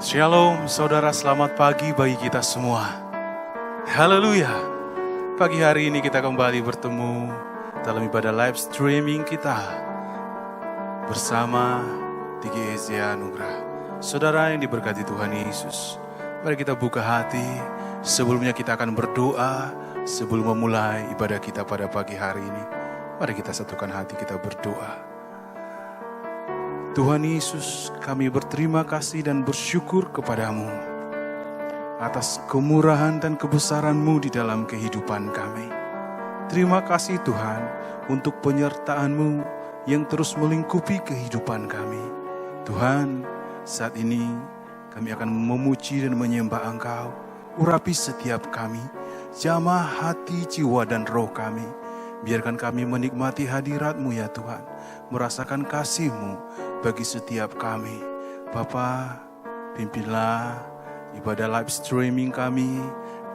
Shalom saudara, selamat pagi bagi kita semua. Haleluya. Pagi hari ini kita kembali bertemu dalam ibadah live streaming kita bersama TGS Anugerah. Saudara yang diberkati Tuhan Yesus, mari kita buka hati. Sebelumnya kita akan berdoa sebelum memulai ibadah kita pada pagi hari ini. Mari kita satukan hati, kita berdoa. Tuhan Yesus, kami berterima kasih dan bersyukur kepadamu atas kemurahan dan kebesaran-Mu di dalam kehidupan kami. Terima kasih Tuhan untuk penyertaan-Mu yang terus melingkupi kehidupan kami. Tuhan, saat ini kami akan memuji dan menyembah Engkau. Urapi setiap kami, jamah hati, jiwa dan roh kami. Biarkan kami menikmati hadirat-Mu ya Tuhan, merasakan kasih-Mu bagi setiap kami. Bapa, pimpinlah ibadah live streaming kami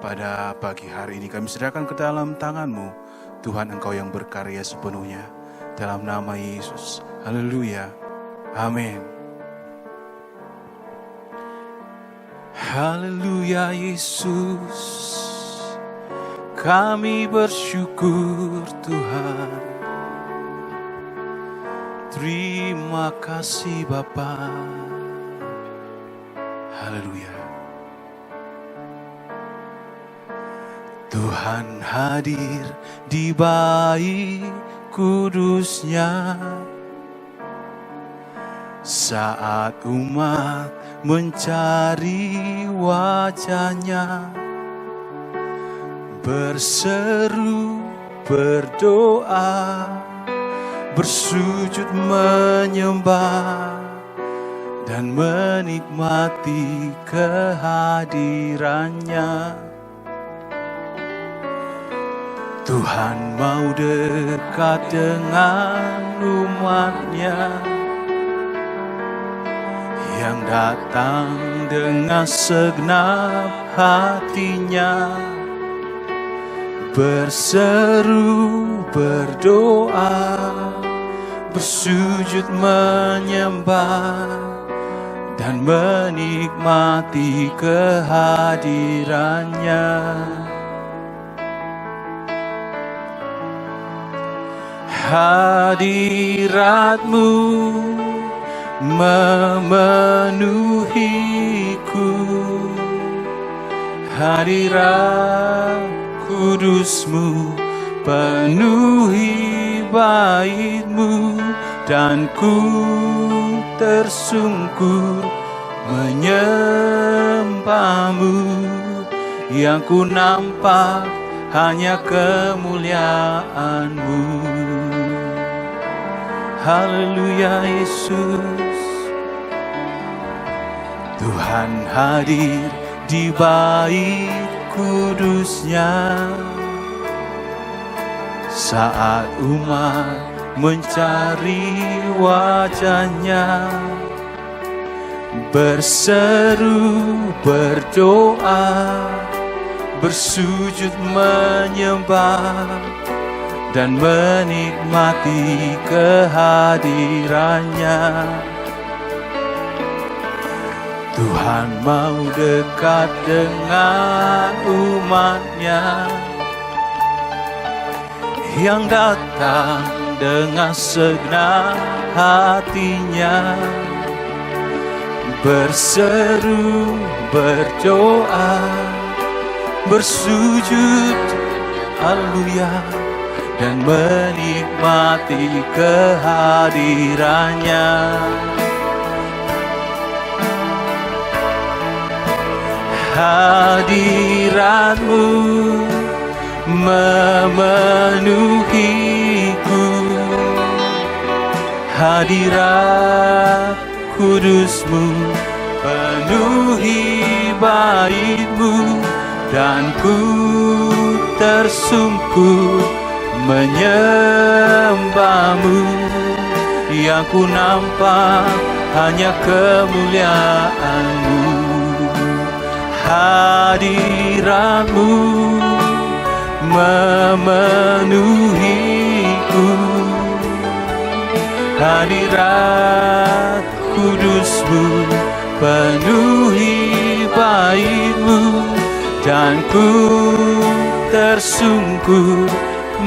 pada pagi hari ini. Kami serahkan ke dalam tangan-Mu. Tuhan, Engkau yang berkarya sepenuhnya. Dalam nama Yesus. Haleluya. Amin. Haleluya Yesus. Kami bersyukur Tuhan. Terima kasih Bapa. Haleluya. Tuhan hadir di bait kudusnya saat umat mencari wajahnya. Berseru, berdoa, bersujud menyembah, dan menikmati kehadirannya. Tuhan mau dekat dengan umatnya yang datang dengan segenap hatinya. Berseru, berdoa, bersujud menyembah, dan menikmati kehadirannya. Hadirat-Mu memenuhiku, hadirat Kudus-Mu penuhi bait-Mu, dan ku tersungkur menyembah-Mu. Yang ku nampak hanya kemuliaan-Mu. Haleluya Yesus. Tuhan hadir di bait kudusnya saat umat mencari wajahnya. Berseru, berdoa, bersujud menyembah, dan menikmati kehadirannya. Tuhan mau dekat dengan umat-Nya yang datang dengan segenap hatinya. Berseru, berdoa, bersujud, haleluya, dan menikmati kehadirannya. Hadirat-Mu memenuhiku, hadirat Kudus-Mu penuhi bait-Mu, dan ku tersungkur menyembah-Mu. Yang ku nampak hanya kemuliaan-Mu. Hadirat-Mu memenuhiku, hadirat Kudus-Mu penuhi bait-Mu, dan ku tersungkur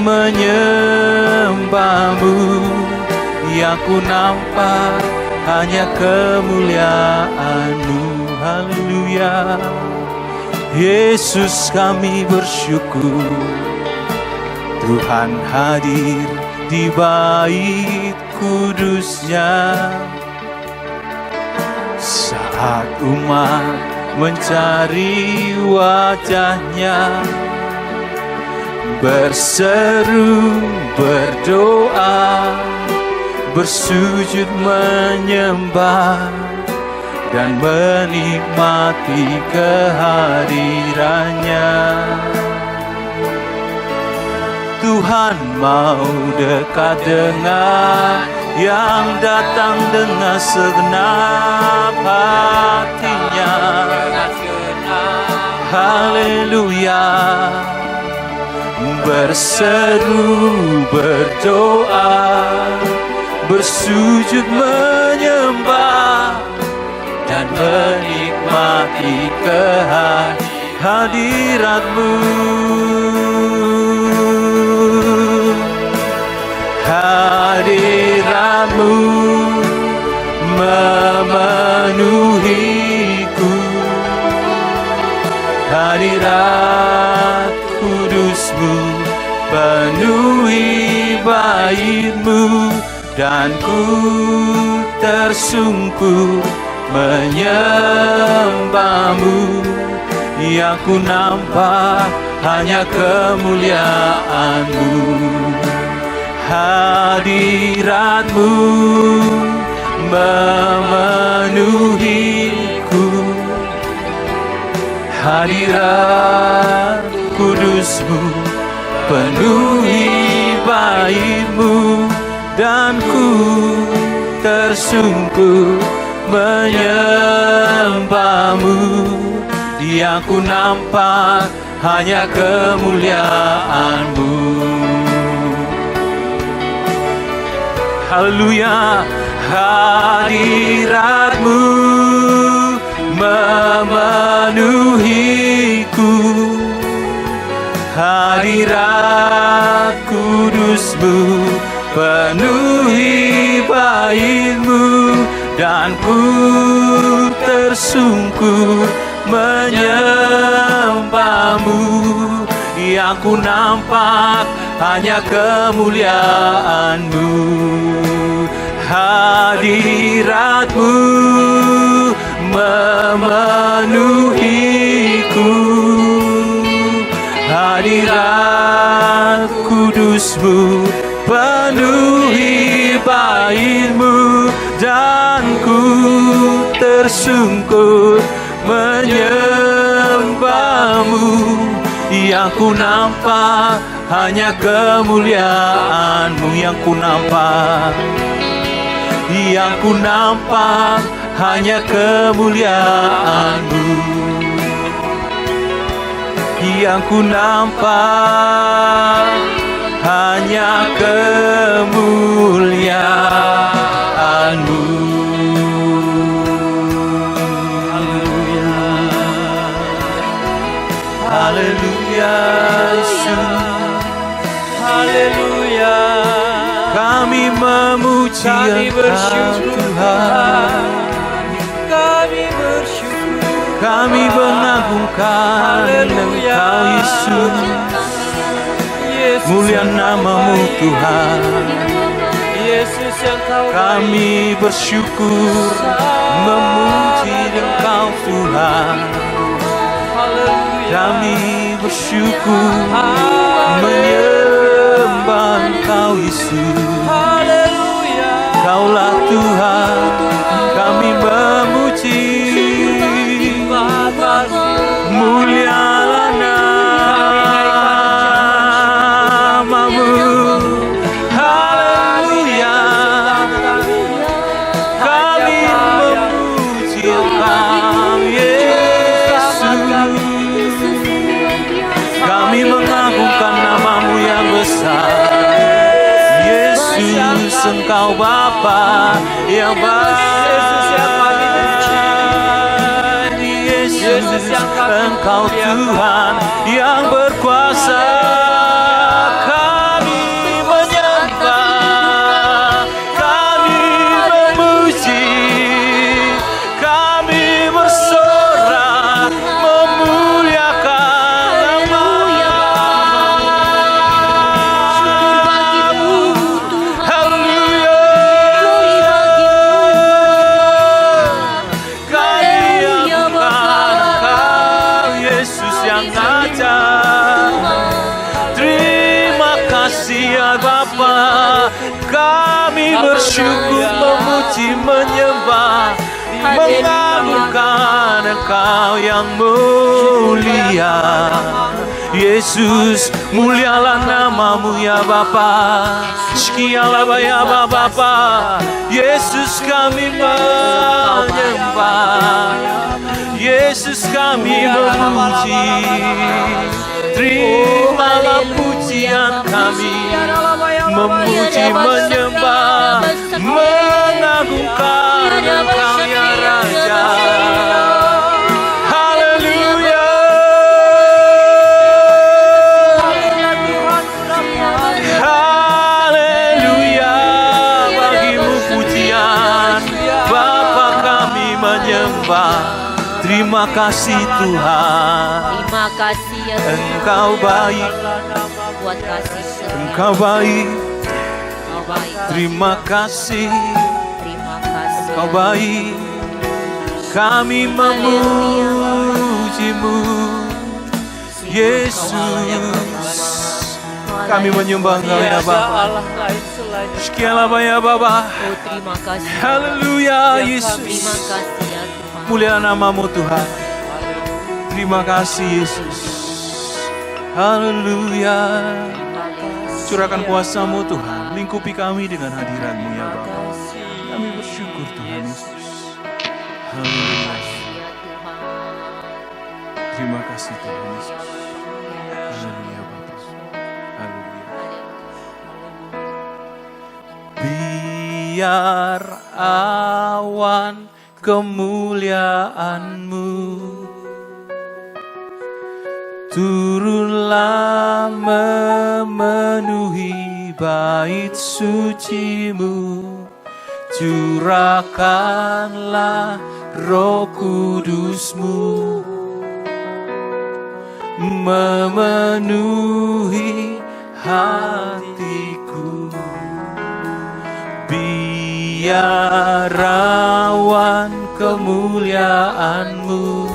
menyembah-Mu. Yang ku nampak hanya kemuliaan-Mu. Haleluya. Yesus, kami bersyukur Tuhan hadir di bait kudus-Nya. Saat umat mencari wajah-Nya, berseru, berdoa, bersujud menyembah, dan menikmati kehadiran-Nya. Tuhan mau dekat dengan yang datang dengan segenap hatinya. Haleluya. Berseru, berdoa, bersujud menyembah, dan menikmati kehadiran-Mu. Hadirat-Mu memenuhiku, hadirat kudus-Mu penuhi bait-Mu, dan ku tersungkur menyembah-Mu. Yang ku nampak hanya kemuliaan-Mu. Hadirat-Mu memenuhiku, hadirat kudus-Mu penuhi bait-Mu, dan ku tersungkur menyembah-Mu. Yang ku nampak hanya kemuliaan-Mu. Haleluya. Hadirat-Mu memenuhiku, hadirat kudus-Mu penuhi bait-Mu, dan ku tersungkur menyembah-Mu. Yang ku nampak hanya kemuliaan-Mu. Hadirat-Mu memenuhiku, hadirat kudus-Mu penuhi bait-Mu, dan ku tersungkur menyembah-Mu. Yang ku nampak hanya kemuliaan-Mu. Yang ku nampak, yang ku nampak hanya kemuliaan-Mu. Yang ku nampak hanya kemuliaan-Mu. Haleluya, Yesus. Haleluya. Kami memuji Engkau, Tuhan. Kami bersyukur. Kami mengagungkan Engkau, Yesus. Mulia nama-Mu, Tuhan. Yesus yang Kau Kami bersyukur memuji Engkau, Tuhan. Kami bersyukur menyembah Engkau, Yesus. Kaulah Tuhan, kami memuji. Mulialah nama-Mu. Haleluya. Kami memuji Engkau, Yesus. Kami mengagungkan nama-Mu yang besar, Yesus. Engkau Bapa yang baik. Yesus yang kami Engkau muliakan. Tuhan yang berkuasa. Kami menyembah, kami memuji, kami bersorak memuliakan nama-Mu. Haleluya. Kami angkat Engkau Yesus yang ajar. Terima kasih ya Bapa, kami bersyukur, memuji, menyembah, mengagungkan Engkau yang mulia. Yesus, mulialah nama-Mu ya Bapa. Sekianlah ya Bapa, Yesus kami menyembah, Yesus kami memuji. Terimalah pujian kami, memuji, menyembah, mengagungkan Engkau ya Raja. Haleluya. Haleluya. Bagimu pujian, Bapa kami menyembah. Terima kasih Tuhan. Terima kasih ya Tuhan. Engkau baik, Buat kasih setia. Engkau baik. Engkau baik. Terima kasih, Terima kasih. Engkau baik. Kami memuji-Mu, Yesus. Kami menyembah Engkau ya Bapa. Allah lain selain Sekianlah ya Bapa. Oh, terima kasih. Haleluya Terima Yesus. kasih ya Tuhan. Mulia nama-Mu Tuhan. Terima kasih Yesus. Haleluya. Curahkan kuasa-Mu Tuhan. Lingkupi kami dengan hadirat-Mu ya Bapa. Kami bersyukur Tuhan Yesus. Haleluya. Ya Tuhan. Terima kasih Tuhan Yesus. Haleluya Bapa. Haleluya. Biar awan kemuliaan-Mu turunlah memenuhi bait suci-Mu. Curahkanlah Roh Kudus-Mu memenuhi hatiku. Biar awan kemuliaan-Mu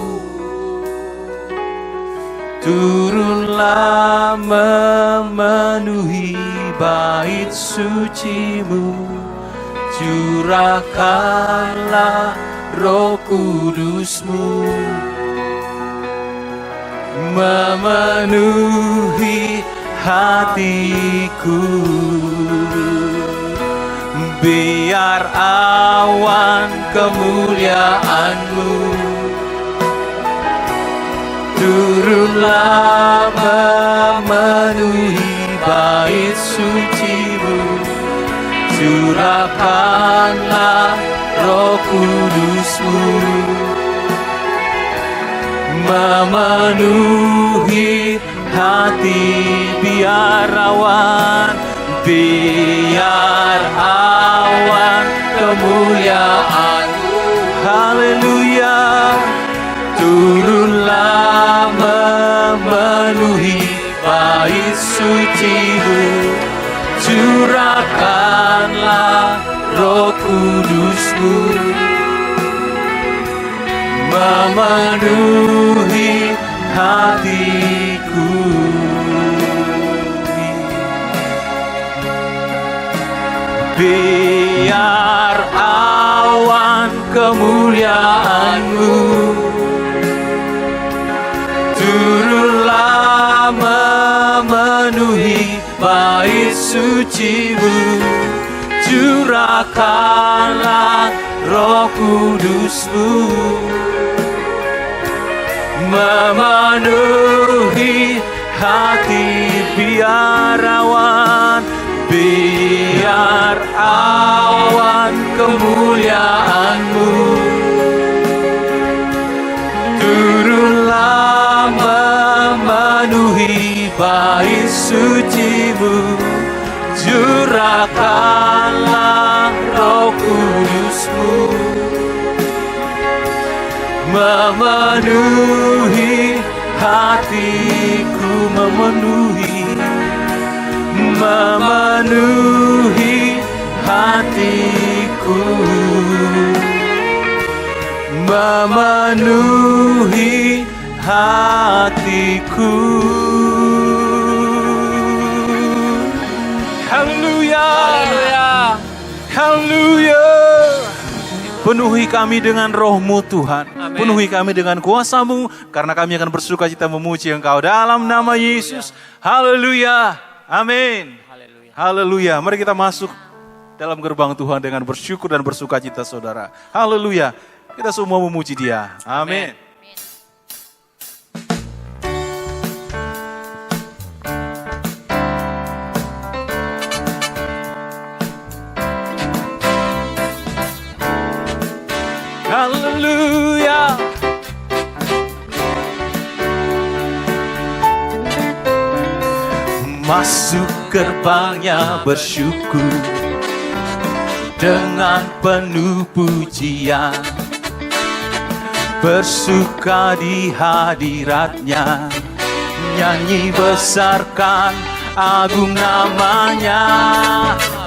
turunlah memenuhi bait suci-Mu. Curahkanlah Roh Kudus-Mu memenuhi hatiku. Biar awan kemuliaan-Mu turunlah memenuhi bait suci-Mu. Curahkanlah Roh Kudus-Mu memenuhi hati. Biar awan kemuliaan-Mu, haleluya, turunlah memenuhi bait suci-Mu. Curahkanlah Roh Kudus-Mu memenuhi hatiku. Biar awan kemuliaan-Mu turunlah memenuhi bait suci-Mu. Curahkanlah Roh Kudus-Mu memenuhi hati. Biar awan kemuliaan-Mu turun memenuhi bait suci-Mu, curahkanlah Roh Kudus-Mu, memenuhi hatiku, memenuhi hatiku, memenuhi hatiku. Haleluya, haleluya. Penuhi kami dengan Roh-Mu Tuhan. Amen. Penuhi kami dengan kuasa-Mu, karena kami akan bersuka cita memuji Engkau dalam nama Yesus. Haleluya. Amin. Haleluya. Mari kita masuk dalam gerbang Tuhan dengan bersyukur dan bersuka cita, saudara. Haleluya. Kita semua memuji Dia. Amin. Haleluya. Masuk gerbangnya bersyukur dengan penuh pujian, bersuka di hadiratnya, nyanyi besarkan agung namanya,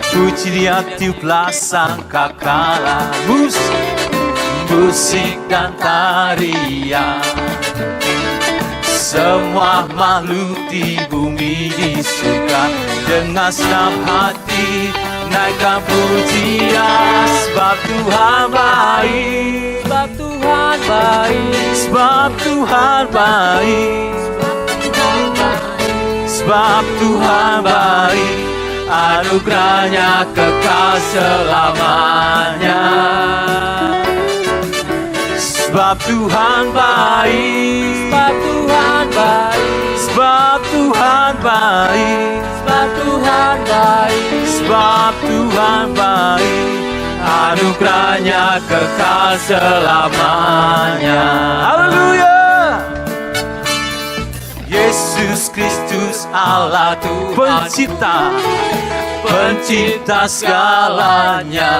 puji Dia tiuplah sangkakala, musik dan tarian. Semua makhluk di bumi di surga dengan senang hati naikkan pujian, sebab Tuhan baik, Sebab Tuhan baik, sebab Tuhan baik, sebab Tuhan baik, anugerahnya kekal selamanya. Sebab Tuhan baik, sebab Tuhan baik, sebab Tuhan baik, sebab Tuhan baik, sebab Tuhan baik, anugerahnya kekal selamanya. Haleluya. Yesus Kristus Allah Tuhan pencipta, pencipta segalanya,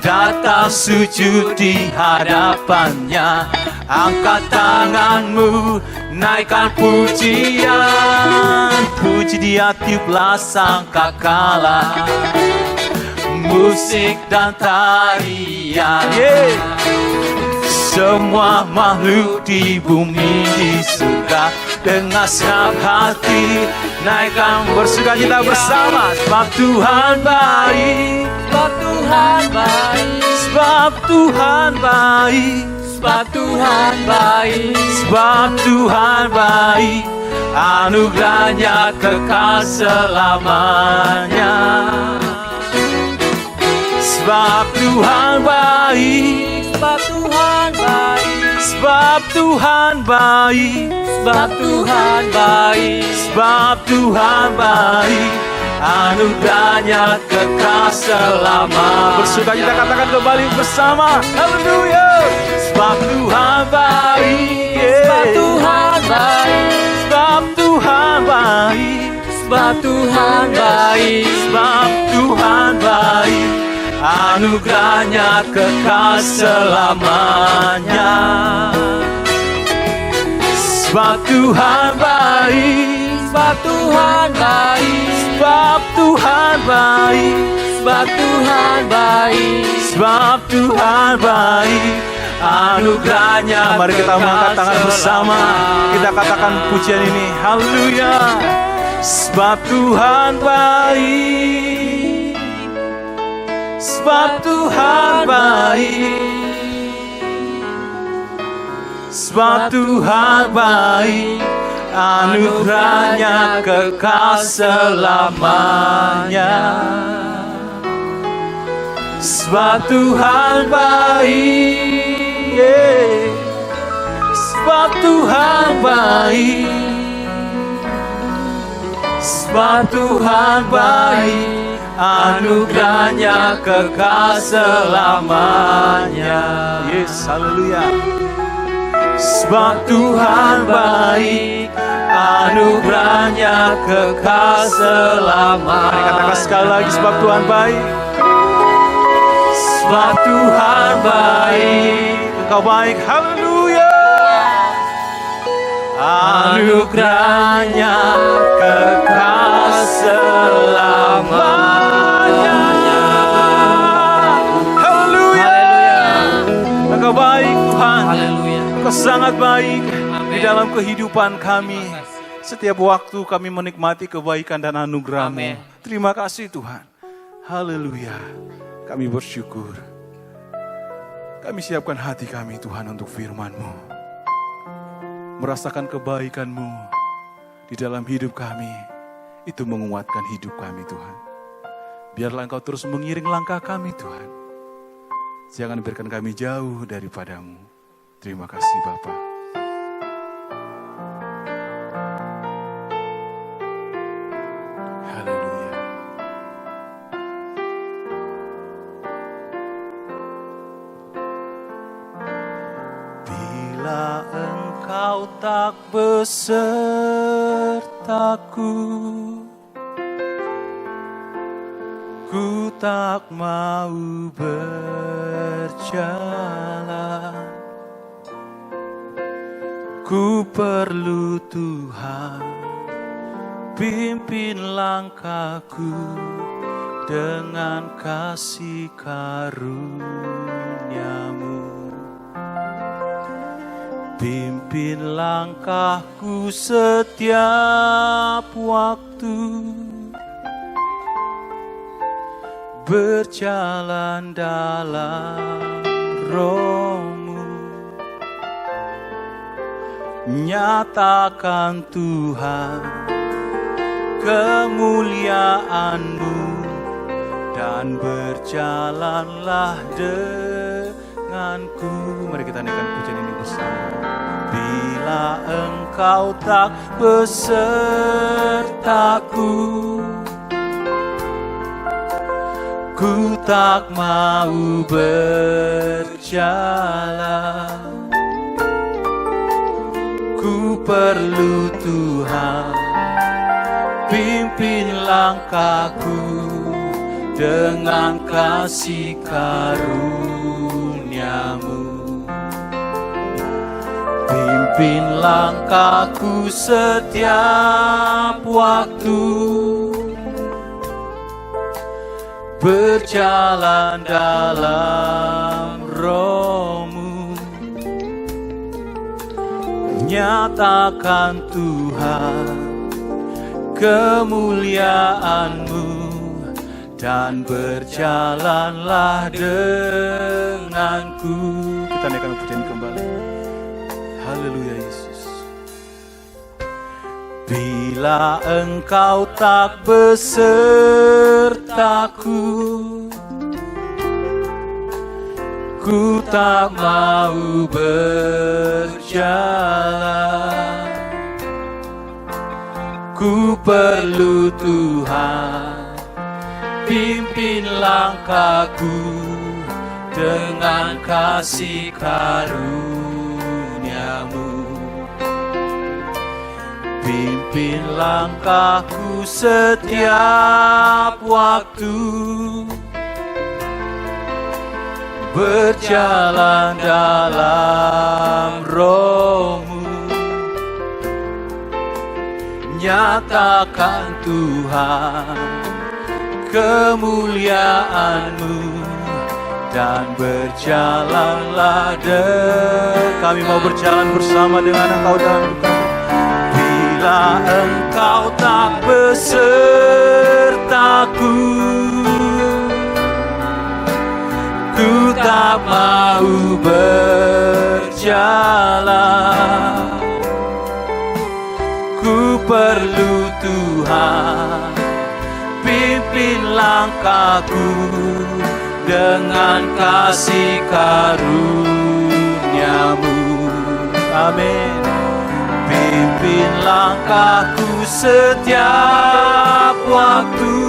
datang sujud di hadapannya, angkat tanganmu, naikkan pujian, puji Dia tiuplah sangkakala, musik dan tarian. Semua makhluk di bumi di surga dengan senang hati naikkan bersuka cita bersama, sebab Tuhan baik, sebab Tuhan baik, sebab Tuhan baik, sebab Tuhan baik, sebab Tuhan baik, anugerahnya kekal selamanya. Sebab Tuhan baik, sebab Tuhan baik, sebab Tuhan baik, sebab Tuhan baik, sebab Tuhan baik, anugerahnya kekal selama. Bersuka kita katakan kembali bersama. Haleluya. Sebab Tuhan baik, sebab Tuhan baik, sebab Tuhan baik, sebab Tuhan baik, sebab Tuhan baik, anugerahnya kekal selamanya. Sebab Tuhan baik, sebab Tuhan baik, sebab Tuhan baik, sebab Tuhan baik, sebab Tuhan baik, anugerahnya. Mari kita mengangkat tangan bersama, kita katakan pujian ini. Haleluya. Sebab Tuhan baik, sebab Tuhan baik, sebab Tuhan baik, anugerahnya kekal selamanya. Sebab Tuhan baik, sebab Tuhan baik, sebab Tuhan baik, anugerahnya kekal selamanya. Yes, haleluya. Sebab Tuhan baik, anugerahnya kekal selamanya. Mari katakan sekali lagi, sebab Tuhan baik. Sebab Tuhan baik, Engkau baik, haleluya. Anugerahnya kekal selamanya. Haleluya. Engkau baik Tuhan. Haleluya. Engkau sangat baik di Amin. dalam kehidupan kami. Setiap waktu kami menikmati kebaikan dan anugerah-Mu. Amin. Terima kasih Tuhan. Haleluya. Kami bersyukur. Kami siapkan hati kami Tuhan untuk firman-Mu. Merasakan kebaikan-Mu di dalam hidup kami. Itu menguatkan hidup kami Tuhan. Biarlah Engkau terus mengiring langkah kami Tuhan. Jangan biarkan kami jauh daripada-Mu. Terima kasih Bapa. Haleluya. Bila Engkau tak besertaku, ku tak mau berjalan. Ku perlu Tuhan, pimpin langkahku dengan kasih karunia-Mu. Pimpin langkahku setiap waktu, berjalan dalam Roh-Mu. Nyatakan Tuhan kemuliaan-Mu dan berjalanlah denganku. Mari kita naikkan pujian ini bersama. Bila Engkau tak besertaku, ku tak mau berjalan. Ku perlu Tuhan, pimpin langkahku dengan kasih karunia-Mu. Pimpin langkahku setiap waktu, berjalan dalam Roh-Mu. Nyatakan Tuhan kemuliaan-Mu dan berjalanlah denganku. Kita naikkan pujian kembali. Haleluya Yesus. Bila Engkau tak besertaku, ku tak mau berjalan. Ku perlu Tuhan, pimpin langkahku dengan kasih karunia-Mu. Pimpin langkahku setiap waktu, berjalan dalam Roh-Mu. Nyatakan Tuhan kemuliaan-Mu dan berjalanlah kami mau berjalan bersama dengan Engkau dalam hidup kami. Bila Engkau tak besertaku, ku tak mau berjalan. Ku perlu Tuhan, pimpin langkahku dengan kasih karunia-Mu. Amin. Pimpin langkahku setiap waktu,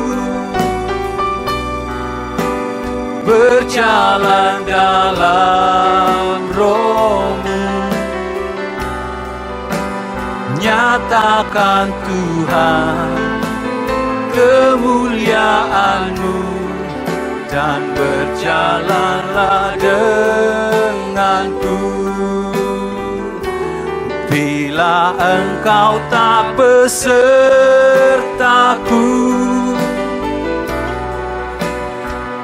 berjalan dalam Roh-Mu. nyatakan Tuhan kemuliaan-Mu, dan berjalanlah denganku. Bila Engkau tak besertaku,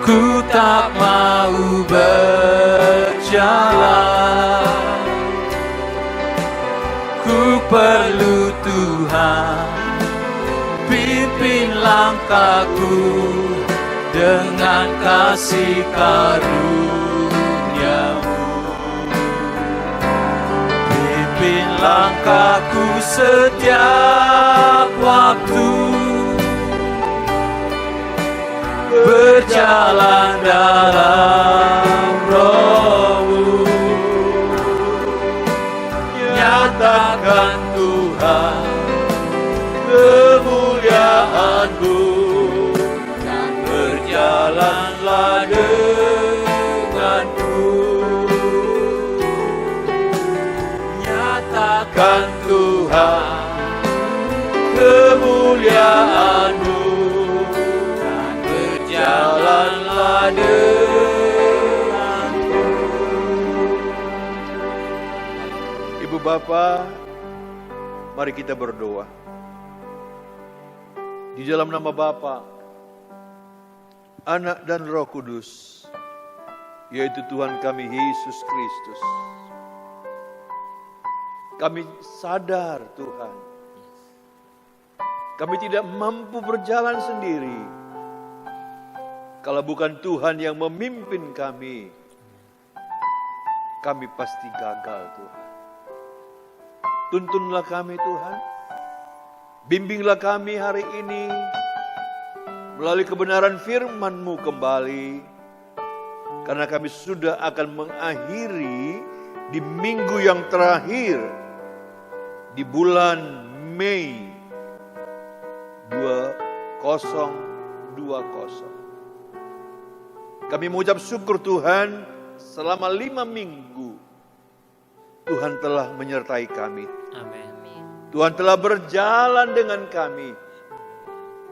ku tak mau berjalan. Ku perlu Tuhan, pimpin langkahku dengan kasih karunia-Mu. Pimpin langkahku setiap waktu, berjalan dalam Roh-Mu. Nyatakan Tuhan kemuliaan-Mu, dan berjalanlah denganku. Nyatakan Tuhan kemuliaan-Mu, dan berjalanlah denganku. Ibu Bapa, mari kita berdoa. Di dalam nama Bapa, Anak dan Roh Kudus, yaitu Tuhan kami Yesus Kristus. Kami sadar Tuhan, kami tidak mampu berjalan sendiri. Kalau bukan Tuhan yang memimpin kami pasti gagal Tuhan. Tuntunlah kami Tuhan, bimbinglah kami hari ini melalui kebenaran firman-Mu kembali, karena kami sudah akan mengakhiri di minggu yang terakhir di bulan Mei 2020. Kami mengucap syukur Tuhan, selama 5 minggu Tuhan telah menyertai kami. Amin. Tuhan telah berjalan dengan kami.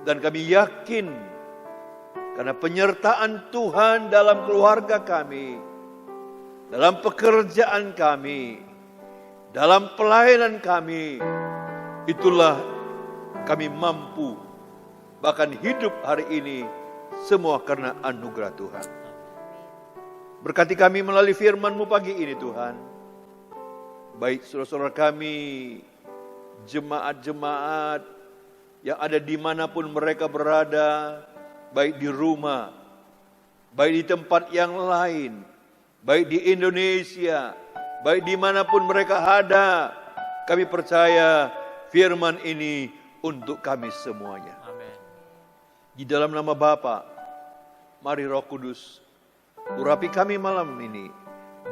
Dan kami yakin, karena penyertaan Tuhan dalam keluarga kami, dalam pekerjaan kami, dalam pelayanan kami, itulah kami mampu, bahkan hidup hari ini, semua karena anugerah Tuhan. Berkati kami melalui firman-Mu pagi ini Tuhan. Baik saudara-saudara kami, jemaat-jemaat yang ada dimanapun mereka berada, baik di rumah, baik di tempat yang lain, baik di Indonesia, baik dimanapun mereka ada, kami percaya firman ini untuk kami semuanya. Amin. Di dalam nama Bapa, mari Roh Kudus urapi kami malam ini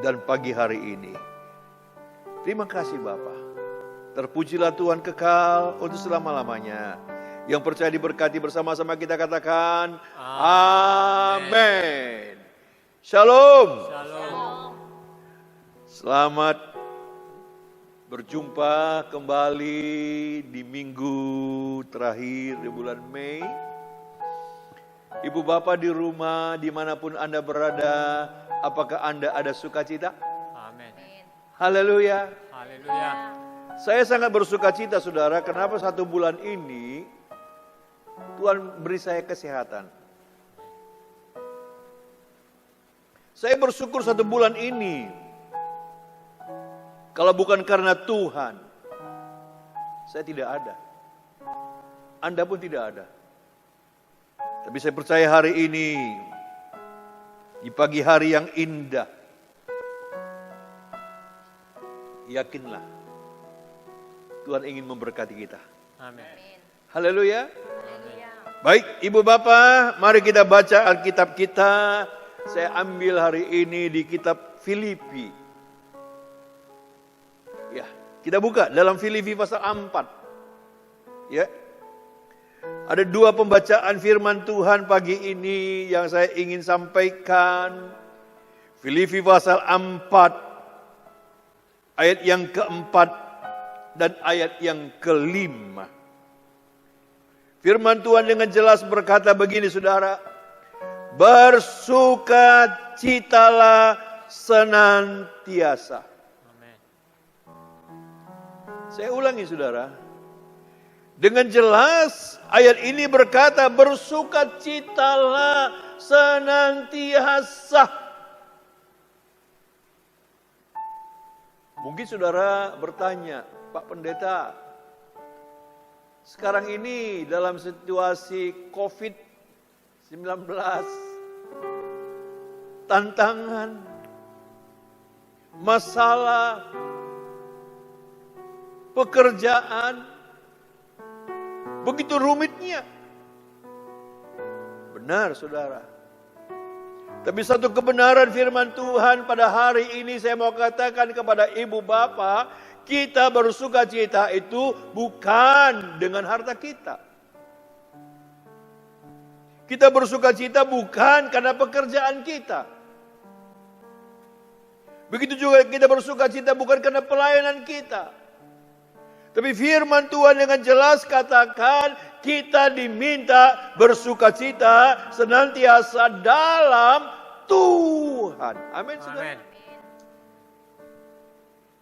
dan pagi hari ini. Terima kasih Bapa. Terpujilah Tuhan kekal untuk selama-lamanya. Yang percaya diberkati bersama-sama kita katakan amin. Shalom. Shalom. Selamat berjumpa kembali di minggu terakhir di bulan Mei. Ibu Bapak di rumah, dimanapun Anda berada, apakah Anda ada sukacita? Amin. Haleluya. Haleluya. Saya sangat bersukacita saudara, kenapa 1 bulan ini Tuhan beri saya kesehatan. Saya bersyukur 1 bulan ini, kalau bukan karena Tuhan, saya tidak ada. Anda pun tidak ada. Tapi saya percaya hari ini, di pagi hari yang indah, yakinlah Tuhan ingin memberkati kita. Amin. Haleluya. Baik, Ibu Bapak, mari kita baca Alkitab kita. Saya ambil hari ini di kitab Filipi. Ya, kita buka dalam Filipi pasal 4. Ya. Ada 2 pembacaan firman Tuhan pagi ini yang saya ingin sampaikan. Filipi pasal 4 ayat yang keempat dan ayat yang ke-5. Firman Tuhan dengan jelas berkata begini saudara, bersukacitalah senantiasa. Amin. Saya ulangi saudara, dengan jelas ayat ini berkata bersukacitalah senantiasa. Mungkin saudara bertanya, Pak Pendeta, sekarang ini dalam situasi COVID-19, tantangan, masalah, pekerjaan, begitu rumitnya. Benar saudara. Tapi satu kebenaran firman Tuhan pada hari ini saya mau katakan kepada ibu bapak, kita bersukacita itu bukan dengan harta kita. Kita bersukacita bukan karena pekerjaan kita. Begitu juga kita bersukacita bukan karena pelayanan kita. Tapi firman Tuhan dengan jelas katakan kita diminta bersukacita senantiasa dalam Tuhan. Amin. Amin.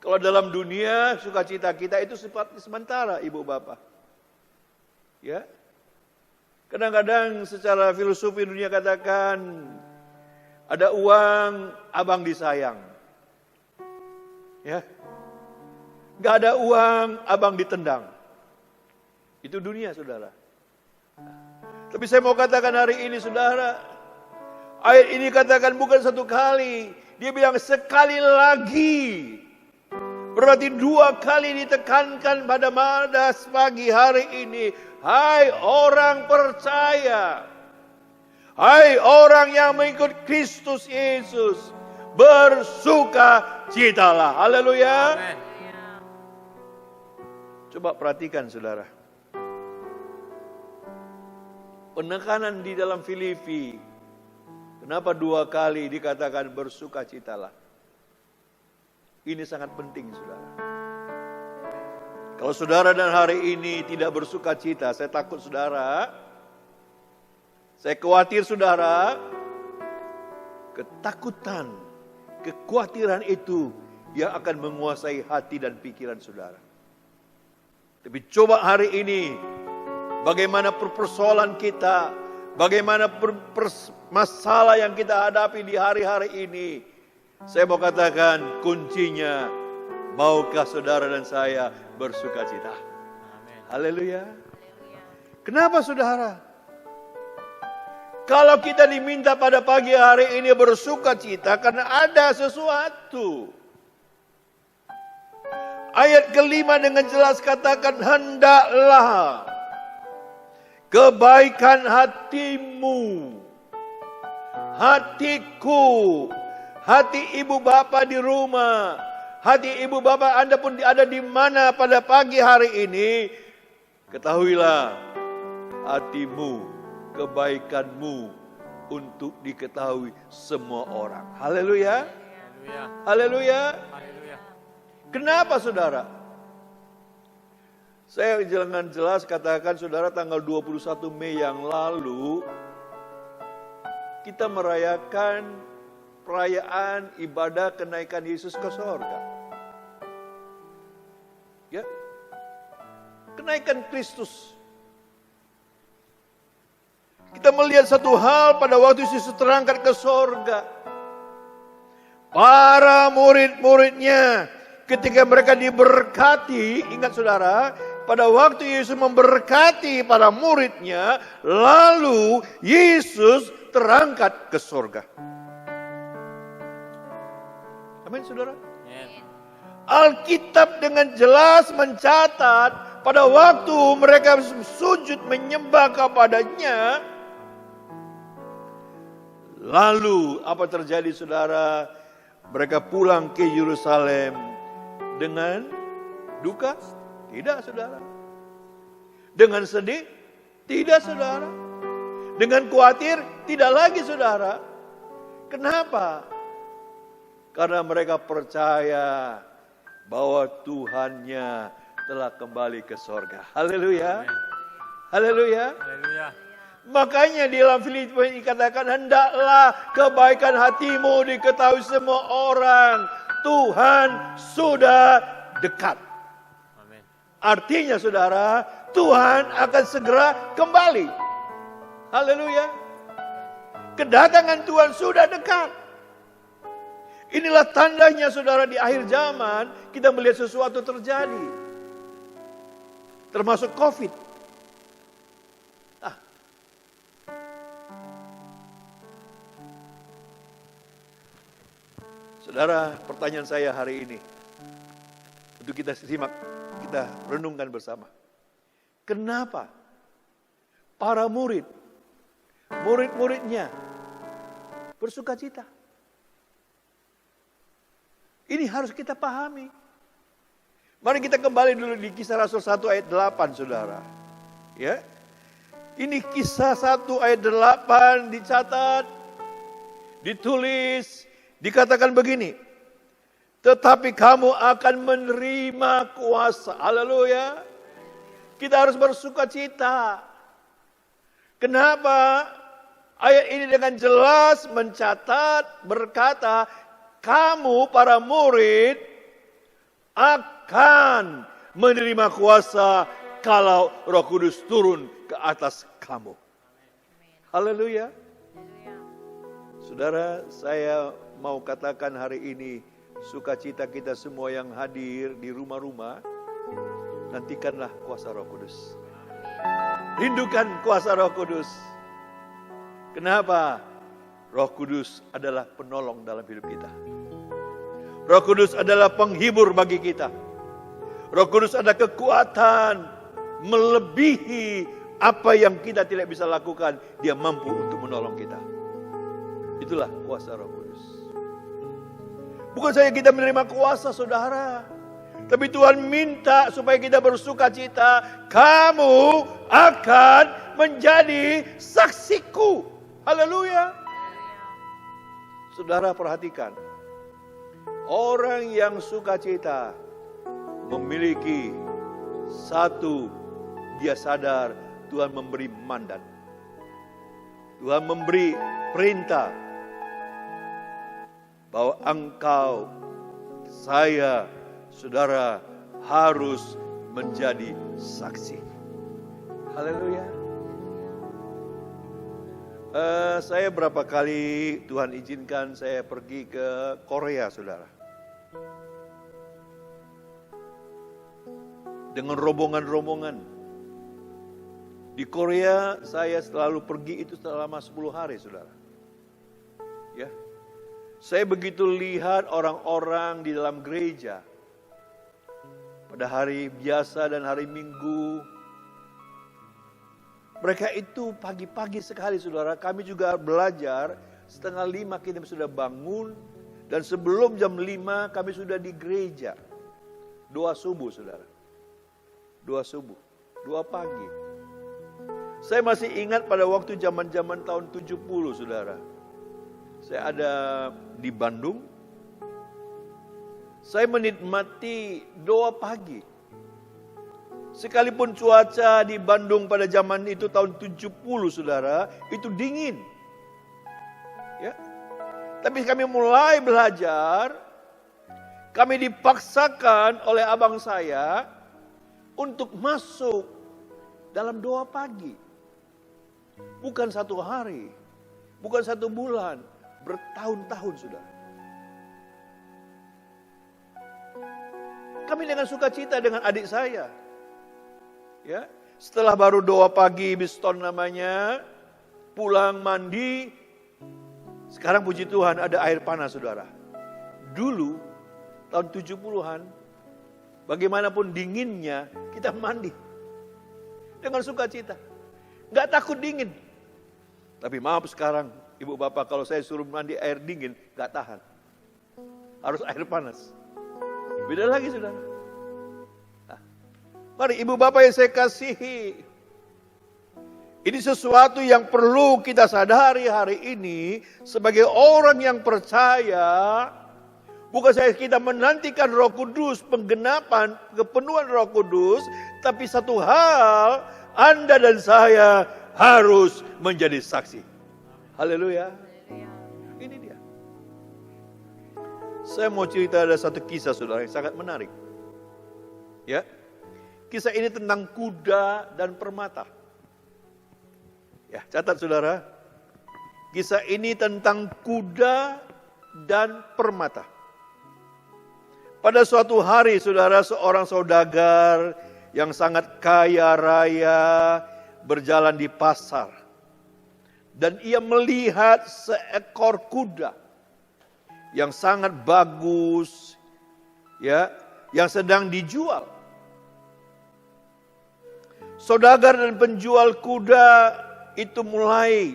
Kalau dalam dunia sukacita kita itu sifatnya sementara, ibu bapak. Ya. Kadang-kadang secara filosofi dunia katakan ada uang abang disayang. Ya. Gak ada uang, abang ditendang. Itu dunia, saudara. Tapi saya mau katakan hari ini, saudara, ayat ini katakan bukan satu kali. Dia bilang sekali lagi. Berarti 2 kali ditekankan pada madas pagi hari ini. Hai orang percaya. Hai orang yang mengikut Kristus Yesus. Bersukacitalah. Haleluya. Amin. Coba perhatikan saudara. Penekanan di dalam Filipi. Kenapa 2 kali dikatakan bersukacitalah? Ini sangat penting saudara. Kalau saudara dan hari ini tidak bersukacita, saya takut saudara. Saya khawatir saudara. Ketakutan, kekhawatiran itu yang akan menguasai hati dan pikiran saudara. Tapi coba hari ini, bagaimana persoalan kita, bagaimana masalah yang kita hadapi di hari-hari ini. Saya mau katakan kuncinya, maukah saudara dan saya bersukacita? Amin. Haleluya. Kenapa saudara? Kalau kita diminta pada pagi hari ini bersukacita karena ada sesuatu. Ayat ke-5 dengan jelas katakan hendaklah kebaikan hatimu, hatiku, hati ibu bapa di rumah, hati ibu bapa Anda pun ada di mana pada pagi hari ini, ketahuilah hatimu, kebaikanmu untuk diketahui semua orang. Haleluya. Haleluya. Haleluya. Haleluya. Kenapa saudara? Saya jangan jelas katakan saudara tanggal 21 Mei yang lalu kita merayakan perayaan ibadah kenaikan Yesus ke surga. Ya. Kenaikan Kristus. Kita melihat satu hal pada waktu Yesus terangkat ke surga. Para murid-muridnya ketika mereka diberkati, ingat saudara, pada waktu Yesus memberkati para muridnya, lalu Yesus terangkat ke surga. Amin saudara. Amin. Alkitab dengan jelas mencatat pada waktu mereka sujud menyembah kepadanya, lalu apa terjadi saudara? Mereka pulang ke Yerusalem dengan duka? Tidak saudara. Dengan sedih? Tidak saudara. Dengan khawatir? Tidak lagi saudara. Kenapa? Karena mereka percaya bahwa Tuhannya telah kembali ke sorga. Haleluya. Haleluya. Haleluya. Makanya di dalam Filipi dikatakan, hendaklah kebaikan hatimu diketahui semua orang. Tuhan sudah dekat. Amin. Artinya saudara, Tuhan akan segera kembali. Haleluya. Kedatangan Tuhan sudah dekat. Inilah tandanya saudara, di akhir zaman kita melihat sesuatu terjadi. Termasuk COVID. Saudara, pertanyaan saya hari ini untuk kita simak, kita renungkan bersama. Kenapa para murid-muridnya bersukacita? Ini harus kita pahami. Mari kita kembali dulu di Kisah Rasul 1 ayat 8, saudara. Ya, ini Kisah 1 ayat 8 dicatat, ditulis. Dikatakan begini, tetapi kamu akan menerima kuasa. Haleluya. Kita harus bersukacita. Kenapa? Ayat ini dengan jelas mencatat, berkata, kamu para murid akan menerima kuasa kalau Roh Kudus turun ke atas kamu. Haleluya. Saudara, saya mau katakan hari ini, sukacita kita semua yang hadir di rumah-rumah, nantikanlah kuasa Roh Kudus. Rindukan kuasa Roh Kudus. Kenapa? Roh Kudus adalah penolong dalam hidup kita. Roh Kudus adalah penghibur bagi kita. Roh Kudus ada kekuatan melebihi apa yang kita tidak bisa lakukan. Dia mampu untuk menolong kita. Itulah kuasa Roh Kudus. Bukan saja kita menerima kuasa, saudara, tapi Tuhan minta supaya kita bersuka cita. Kamu akan menjadi saksiku. Haleluya. Saudara, perhatikan. Orang yang sukacita memiliki satu, dia sadar Tuhan memberi mandat. Tuhan memberi perintah bahwa engkau, saya, saudara harus menjadi saksi. Haleluya. Saya berapa kali Tuhan izinkan saya pergi ke Korea, saudara. Dengan rombongan-rombongan. Di Korea saya selalu pergi itu selama 10 hari, saudara. Ya. Saya begitu lihat orang-orang di dalam gereja. Pada hari biasa dan hari Minggu. Mereka itu pagi-pagi sekali, saudara. Kami juga belajar, 4:30 kita sudah bangun. Dan sebelum jam 5 kami sudah di gereja. Doa subuh, saudara. Doa subuh. Doa pagi. Saya masih ingat pada waktu zaman-zaman tahun 70, saudara. Saya ada di Bandung. Saya menikmati doa pagi. Sekalipun cuaca di Bandung pada zaman itu tahun 70, saudara, itu dingin. Ya. Tapi kami mulai belajar, kami dipaksakan oleh abang saya untuk masuk dalam doa pagi. Bukan 1 hari, bukan 1 bulan, bertahun-tahun sudah. Kami dengan sukacita dengan adik saya. Ya, setelah baru doa pagi, biston namanya, pulang mandi, sekarang puji Tuhan ada air panas, saudara. Dulu, tahun 70-an, bagaimanapun dinginnya, kita mandi. Dengan sukacita. Nggak takut dingin. Tapi maaf sekarang, ibu bapak, kalau saya suruh mandi air dingin, nggak tahan. Harus air panas. Beda lagi, saudara. Mari ibu bapak yang saya kasihi, ini sesuatu yang perlu kita sadari hari ini sebagai orang yang percaya. Bukan saja kita menantikan Roh Kudus, penggenapan, kepenuhan Roh Kudus, tapi satu hal, Anda dan saya harus menjadi saksi. Haleluya. Ini dia. Saya mau cerita ada satu kisah saudara yang sangat menarik. Ya. Kisah ini tentang kuda dan permata. Ya, catat saudara. Kisah ini tentang kuda dan permata. Pada suatu hari saudara, seorang saudagar yang sangat kaya raya berjalan di pasar. Dan ia melihat seekor kuda yang sangat bagus, ya, yang sedang dijual. Saudagar dan penjual kuda itu mulai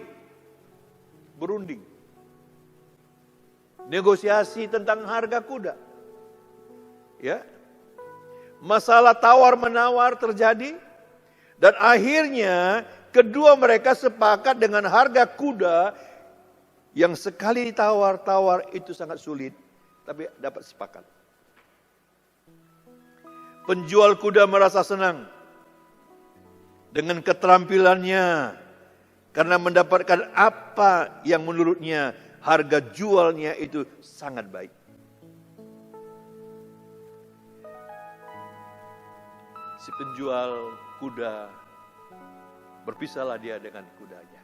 berunding. Negosiasi tentang harga kuda. Ya. Masalah tawar-menawar terjadi dan akhirnya kedua mereka sepakat dengan harga kuda yang sekali ditawar-tawar itu sangat sulit, tapi dapat sepakat. Penjual kuda merasa senang dengan keterampilannya karena mendapatkan apa yang menurutnya harga jualnya itu sangat baik. Si penjual kuda berpisahlah dia dengan kudanya.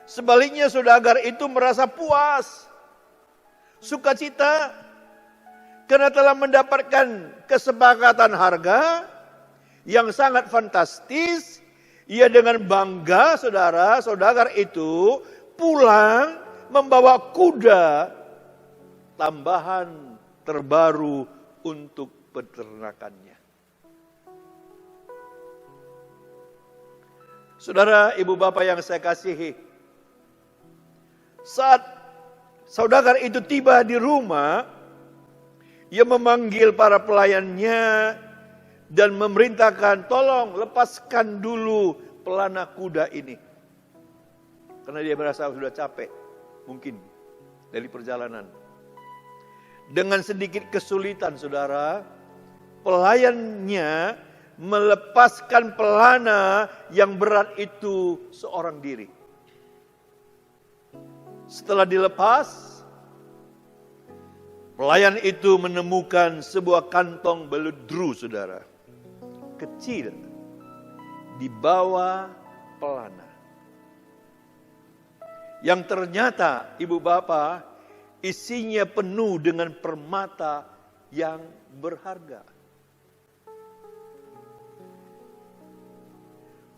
Sebaliknya saudagar itu merasa puas, sukacita karena telah mendapatkan kesepakatan harga yang sangat fantastis. Ia dengan bangga saudara, saudagar itu pulang membawa kuda tambahan terbaru untuk peternakannya. Saudara, ibu bapak yang saya kasihi, saat saudagar itu tiba di rumah, ia memanggil para pelayannya dan memerintahkan, tolong lepaskan dulu pelana kuda ini. Karena dia merasa sudah capek, mungkin dari perjalanan. Dengan sedikit kesulitan saudara, pelayannya melepaskan pelana yang berat itu seorang diri. Setelah dilepas, pelayan itu menemukan sebuah kantong beledru saudara. Kecil di bawah pelana. Yang ternyata ibu bapak isinya penuh dengan permata yang berharga.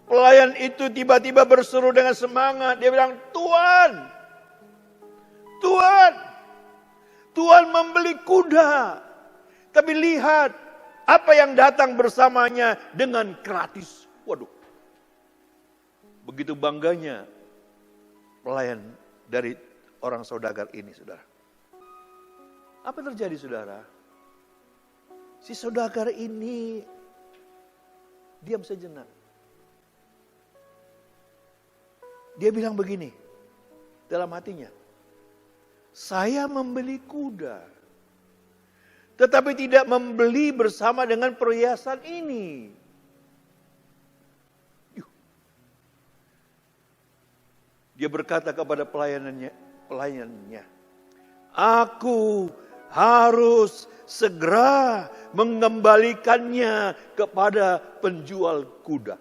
Pelayan itu tiba-tiba berseru dengan semangat. Dia bilang, Tuan, Tuan, Tuan membeli kuda. Tapi lihat apa yang datang bersamanya dengan gratis. Waduh. Begitu bangganya pelayan dari orang saudagar ini, saudara. Apa terjadi, saudara? Si saudagar ini diam sejenak. Dia bilang begini dalam hatinya, saya membeli kuda, tetapi tidak membeli bersama dengan perhiasan ini. Dia berkata kepada pelayannya, aku harus segera mengembalikannya kepada penjual kuda.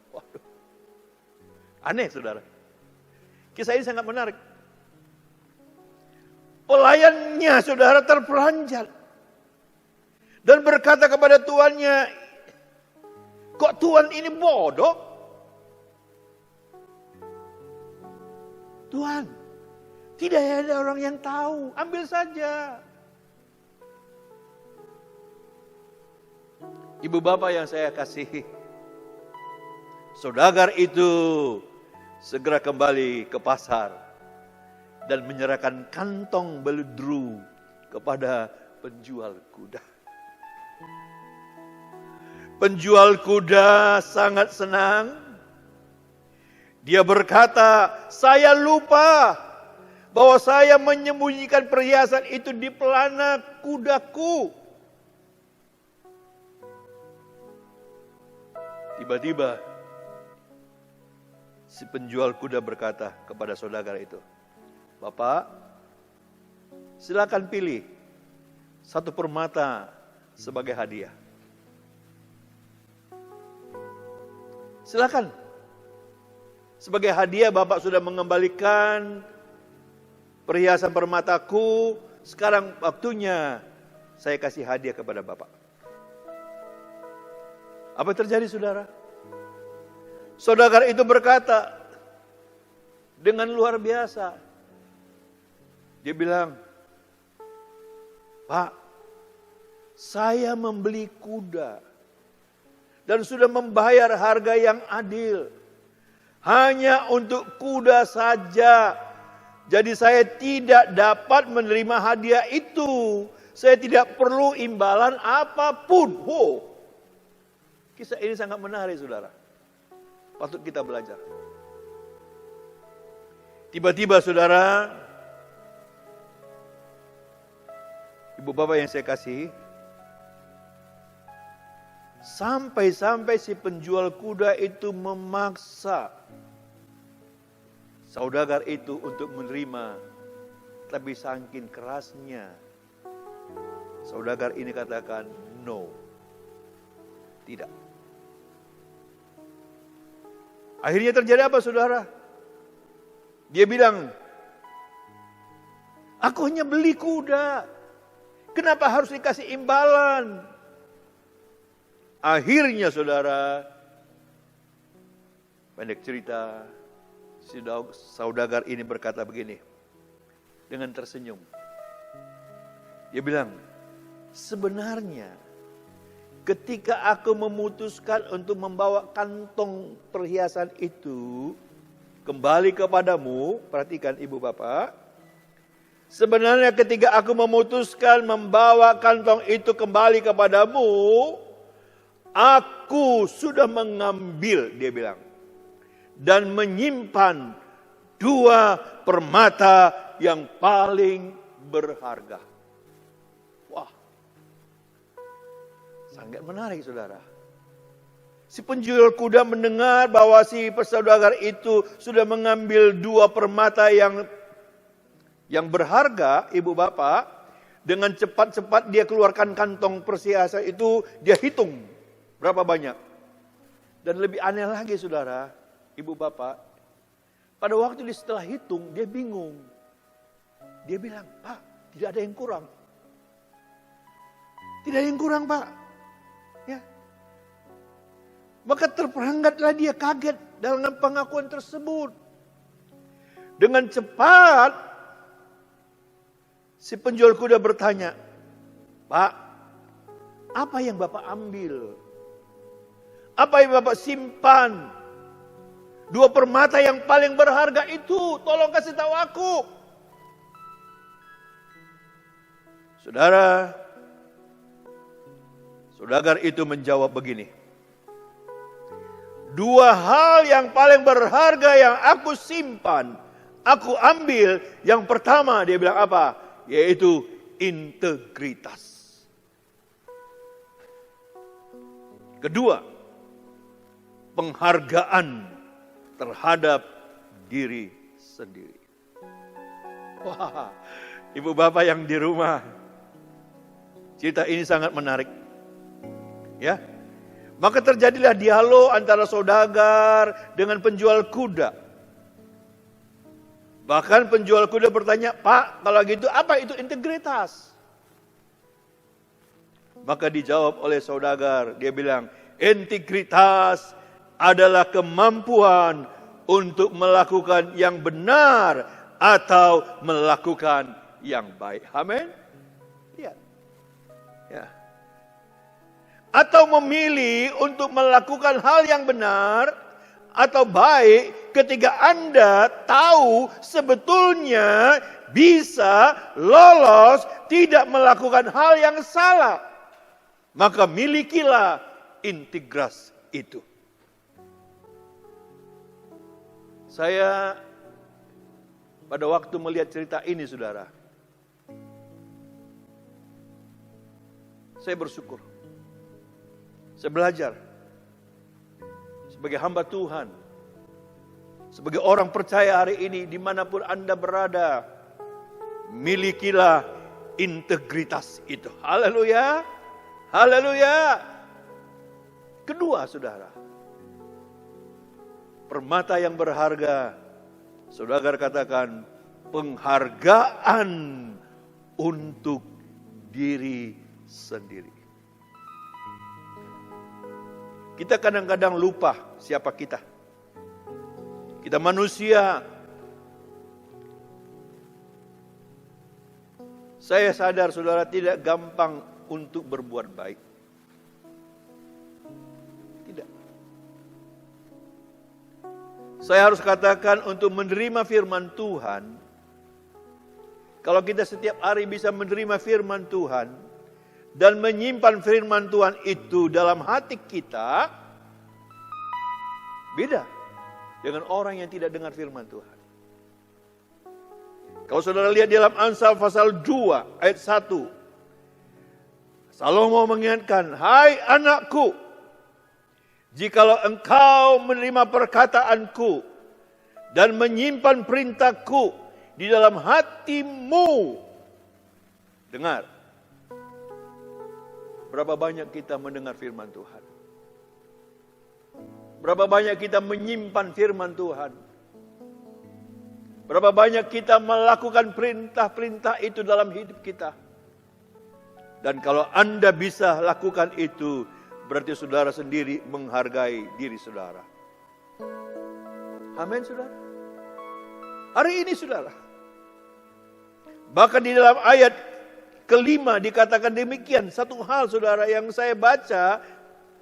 Waduh. Aneh saudara. Kisah ini sangat menarik. Pelayannya saudara terperanjat. Dan berkata kepada tuannya, kok tuan ini bodoh? Tuan, tidak ada orang yang tahu, ambil saja. Ibu bapak yang saya kasihi, saudagar itu segera kembali ke pasar dan menyerahkan kantong beledru kepada penjual kuda. Penjual kuda sangat senang. Dia berkata, saya lupa bahwa saya menyembunyikan perhiasan itu di pelana kudaku. Tiba-tiba si penjual kuda berkata kepada saudagar itu, "Bapak, silakan pilih satu permata sebagai hadiah. Silakan. Sebagai hadiah Bapak sudah mengembalikan perhiasan permataku. Sekarang waktunya saya kasih hadiah kepada Bapak." Apa yang terjadi, saudara? Saudagar itu berkata dengan luar biasa. Dia bilang, "Pak, saya membeli kuda dan sudah membayar harga yang adil. Hanya untuk kuda saja. Jadi saya tidak dapat menerima hadiah itu. Saya tidak perlu imbalan apapun." Kisah ini sangat menarik, saudara. Patut kita belajar. Tiba-tiba, saudara, ibu bapak yang saya kasih, sampai-sampai si penjual kuda itu memaksa saudagar itu untuk menerima. Tapi saking kerasnya, saudagar ini katakan, "No, tidak." Akhirnya terjadi apa, saudara? Dia bilang, "Aku hanya beli kuda. Kenapa harus dikasih imbalan?" Akhirnya, saudara, pendek cerita, si saudagar ini berkata begini, dengan tersenyum. Dia bilang, "Sebenarnya ketika aku memutuskan untuk membawa kantong perhiasan itu kembali kepadamu," perhatikan ibu bapak, "sebenarnya ketika aku memutuskan membawa kantong itu kembali kepadamu, aku sudah mengambil," dia bilang, "dan menyimpan 2 permata yang paling berharga." Wah, sangat menarik, saudara. Si penjual kuda mendengar bahwa si saudagar itu sudah mengambil 2 permata yang berharga, ibu bapak. Dengan cepat-cepat dia keluarkan kantong perhiasan itu, dia hitung berapa banyak. Dan lebih aneh lagi, saudara, ibu bapak, pada waktu dia setelah hitung, dia bingung. Dia bilang, "Pak, tidak ada yang kurang. Tidak ada yang kurang, Pak." Ya. Maka terperanggatlah dia, kaget dalam pengakuan tersebut. Dengan cepat si penjual kuda bertanya, "Pak, apa yang Bapak ambil? Apa yang Bapak simpan? 2 permata yang paling berharga itu, tolong kasih tahu aku." Saudara, saudagar itu menjawab begini, "2 hal yang paling berharga yang aku simpan, aku ambil. Yang pertama," dia bilang apa? Yaitu integritas. Kedua, penghargaan terhadap diri sendiri. Wah, ibu bapak yang di rumah, cerita ini sangat menarik. Ya. Maka terjadilah dialog antara saudagar dengan penjual kuda. Bahkan penjual kuda bertanya, "Pak, kalau gitu apa itu integritas?" Maka dijawab oleh saudagar, dia bilang, "Integritas adalah kemampuan untuk melakukan yang benar atau melakukan yang baik." Amin. Ya. Ya. Atau memilih untuk melakukan hal yang benar atau baik ketika Anda tahu sebetulnya bisa lolos tidak melakukan hal yang salah. Maka milikilah integritas itu. Saya pada waktu melihat cerita ini, saudara, saya bersyukur. Saya belajar sebagai hamba Tuhan, sebagai orang percaya hari ini, dimanapun Anda berada, milikilah integritas itu. Haleluya, haleluya. Kedua, saudara, permata yang berharga, saudara katakan, penghargaan untuk diri sendiri. Kita kadang-kadang lupa siapa kita. Kita manusia. Saya sadar, saudara, tidak gampang untuk berbuat baik. Tidak. Saya harus katakan, untuk menerima firman Tuhan, kalau kita setiap hari bisa menerima firman Tuhan dan menyimpan firman Tuhan itu dalam hati kita, beda dengan orang yang tidak dengar firman Tuhan. Kalau saudara lihat di dalam Amsal pasal 2 ayat 1, Salomo mengingatkan, hai anakku, jikalau engkau menerima perkataanku dan menyimpan perintahku di dalam hatimu. Dengar, berapa banyak kita mendengar firman Tuhan? Berapa banyak kita menyimpan firman Tuhan? Berapa banyak kita melakukan perintah-perintah itu dalam hidup kita? Dan kalau Anda bisa lakukan itu, berarti saudara sendiri menghargai diri saudara. Amin, saudara. Hari ini, saudara, bahkan di dalam ayat kelima dikatakan demikian. Satu hal, saudara, yang saya baca,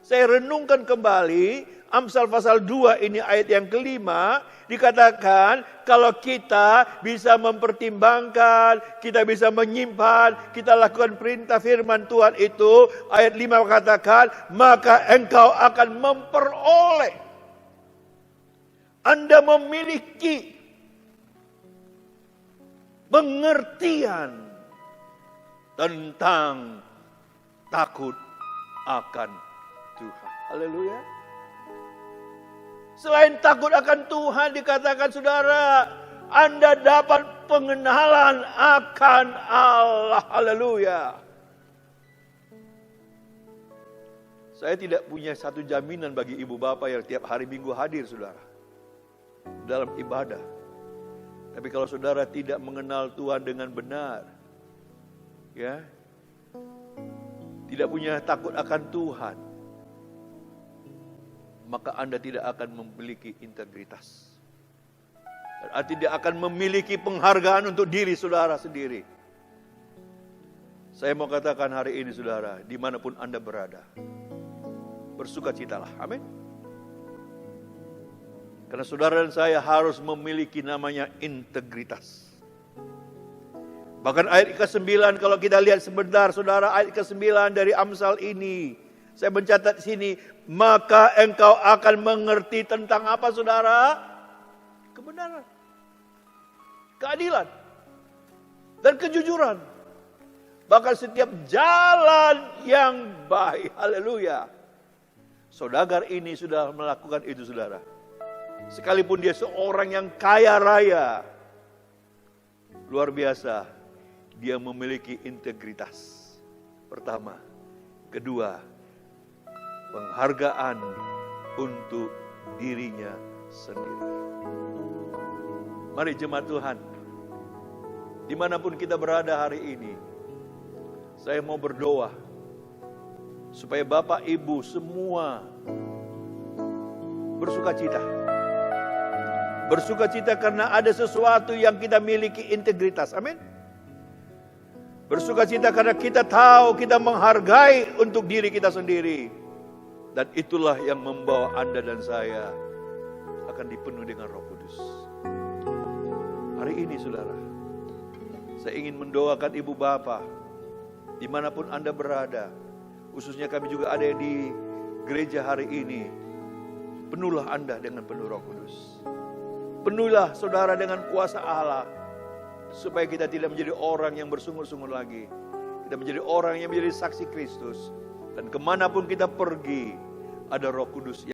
saya renungkan kembali, Amsal pasal 2 ini ayat yang kelima, dikatakan kalau kita bisa mempertimbangkan, kita bisa menyimpan, kita lakukan perintah firman Tuhan itu, ayat 5 katakan, maka engkau akan memperoleh. Anda memiliki pengertian tentang takut akan Tuhan. Haleluya. Selain takut akan Tuhan, dikatakan, saudara, Anda dapat pengenalan akan Allah. Haleluya. Saya tidak punya satu jaminan bagi ibu bapak yang tiap hari Minggu hadir, saudara, dalam ibadah. Tapi kalau saudara tidak mengenal Tuhan dengan benar, ya, tidak punya takut akan Tuhan, maka Anda tidak akan memiliki integritas. Dan tidak akan memiliki penghargaan untuk diri saudara sendiri. Saya mau katakan hari ini, saudara, dimanapun Anda berada, bersukacitalah. Amin. Karena saudara dan saya harus memiliki namanya integritas. Bahkan ayat ke-9, kalau kita lihat sebentar, saudara, ayat ke-9 dari Amsal ini, saya mencatat di sini, maka engkau akan mengerti tentang apa, saudara? Kebenaran, keadilan, dan kejujuran. Bahkan setiap jalan yang baik. Haleluya. Saudagar ini sudah melakukan itu, saudara. Sekalipun dia seorang yang kaya raya, luar biasa, dia memiliki integritas. Pertama. Kedua, penghargaan untuk dirinya sendiri. Mari jemaat Tuhan, dimanapun kita berada hari ini, saya mau berdoa supaya Bapak Ibu semua bersukacita. Bersukacita karena ada sesuatu yang kita miliki integritas. Amin. Bersukacita karena kita tahu, kita menghargai untuk diri kita sendiri. Dan itulah yang membawa Anda dan saya akan dipenuhi dengan Roh Kudus. Hari ini, saudara, saya ingin mendoakan ibu bapak, dimanapun Anda berada, khususnya kami juga ada di gereja hari ini, penuhlah Anda dengan penuh Roh Kudus. Penuhilah saudara dengan kuasa Allah, supaya kita tidak menjadi orang yang bersungut-sungut lagi. Kita menjadi orang yang menjadi saksi Kristus. Dan kemanapun kita pergi, ada Roh Kudus